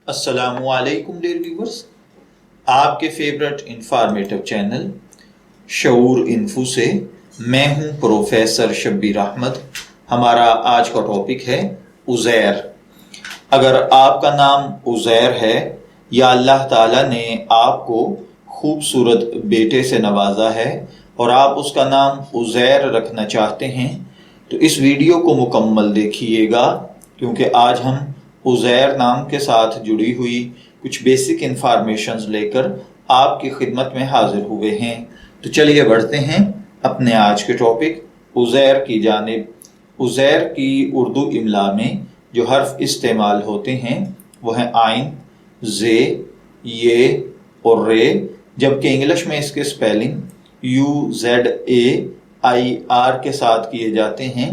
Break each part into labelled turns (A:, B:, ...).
A: السلام علیکم dear viewers, آپ کے فیورٹ انفارمیٹو چینل شعور انفو سے میں ہوں پروفیسر شبیر احمد۔ ہمارا آج کا ٹاپک ہے عزیر۔ اگر آپ کا نام عزیر ہے یا اللہ تعالیٰ نے آپ کو خوبصورت بیٹے سے نوازا ہے اور آپ اس کا نام عزیر رکھنا چاہتے ہیں تو اس ویڈیو کو مکمل دیکھیے گا، کیونکہ آج ہم عزیر نام کے ساتھ جڑی ہوئی کچھ بیسک انفارمیشنز لے کر آپ کی خدمت میں حاضر ہوئے ہیں۔ تو چلیے بڑھتے ہیں اپنے آج کے ٹاپک عزیر کی جانب۔ عزیر کی اردو املا میں جو حرف استعمال ہوتے ہیں وہ ہیں عین، زے، یہ اور رے، جبکہ انگلش میں اس کے سپیلنگ UZAIR کے ساتھ کیے جاتے ہیں۔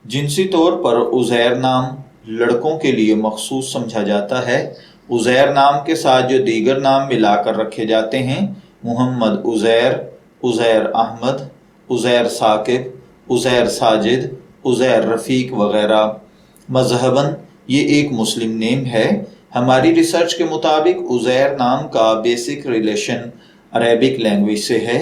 A: جنسی طور پر عزیر نام لڑکوں کے لیے مخصوص سمجھا جاتا ہے۔ عزیر نام کے ساتھ جو دیگر نام ملا کر رکھے جاتے ہیں محمد عزیر، عزیر احمد، عزیر ثاقب، عزیر ساجد، عزیر رفیق وغیرہ۔ مذہباً یہ ایک مسلم نیم ہے۔ ہماری ریسرچ کے مطابق عزیر نام کا بیسک ریلیشن عربک لینگویج سے ہے۔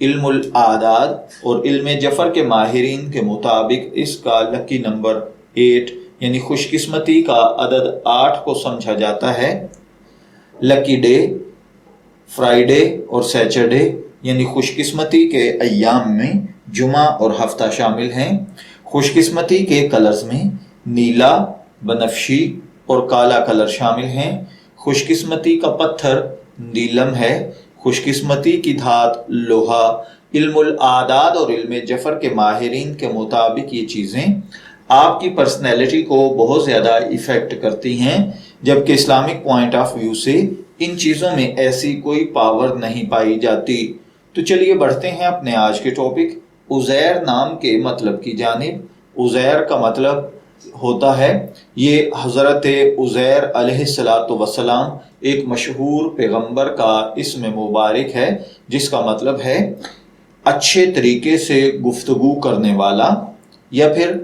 A: علم الاعداد اور علم جفر کے ماہرین کے مطابق اس کا لکی نمبر 8 یعنی خوش قسمتی کا عدد 8 کو سمجھا جاتا ہے۔ لکی ڈے، فرائیڈے اور سیچرڈے یعنی خوش قسمتی کے ایام میں جمعہ اور ہفتہ شامل ہیں۔ خوش قسمتی کے کلرز میں نیلا، بنفشی اور کالا کلر شامل ہیں۔ خوش قسمتی کا پتھر نیلم ہے۔ خوش قسمتی کی دھات لوہا۔ علم الاعداد اور علم جفر کے ماہرین کے مطابق یہ چیزیں آپ کی پرسنالٹی کو بہت زیادہ ایفیکٹ کرتی ہیں، جبکہ اسلامک پوائنٹ آف ویو سے ان چیزوں میں ایسی کوئی پاور نہیں پائی جاتی۔ تو چلیے بڑھتے ہیں اپنے آج کے ٹاپک عزیر نام کے مطلب کی جانب۔ عزیر کا مطلب ہوتا ہے، یہ حضرت عزیر علیہ السلام ایک مشہور پیغمبر کا اسم مبارک ہے، جس کا مطلب ہے اچھے طریقے سے گفتگو کرنے والا یا پھر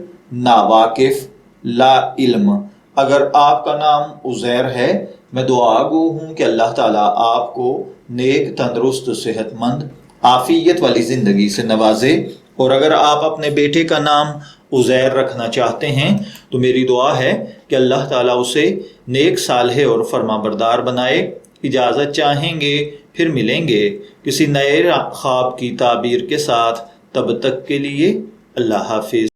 A: ناواقف، لا علم۔ اگر آپ کا نام عزیر ہے، میں دعا گو ہوں کہ اللہ تعالیٰ آپ کو نیک، تندرست، صحت مند، عافیت والی زندگی سے نوازے۔ اور اگر آپ اپنے بیٹے کا نام عزیر رکھنا چاہتے ہیں تو میری دعا ہے کہ اللہ تعالیٰ اسے نیک، صالح اور فرما بردار بنائے۔ اجازت چاہیں گے، پھر ملیں گے کسی نئے خواب کی تعبیر کے ساتھ۔ تب تک کے لیے اللہ حافظ۔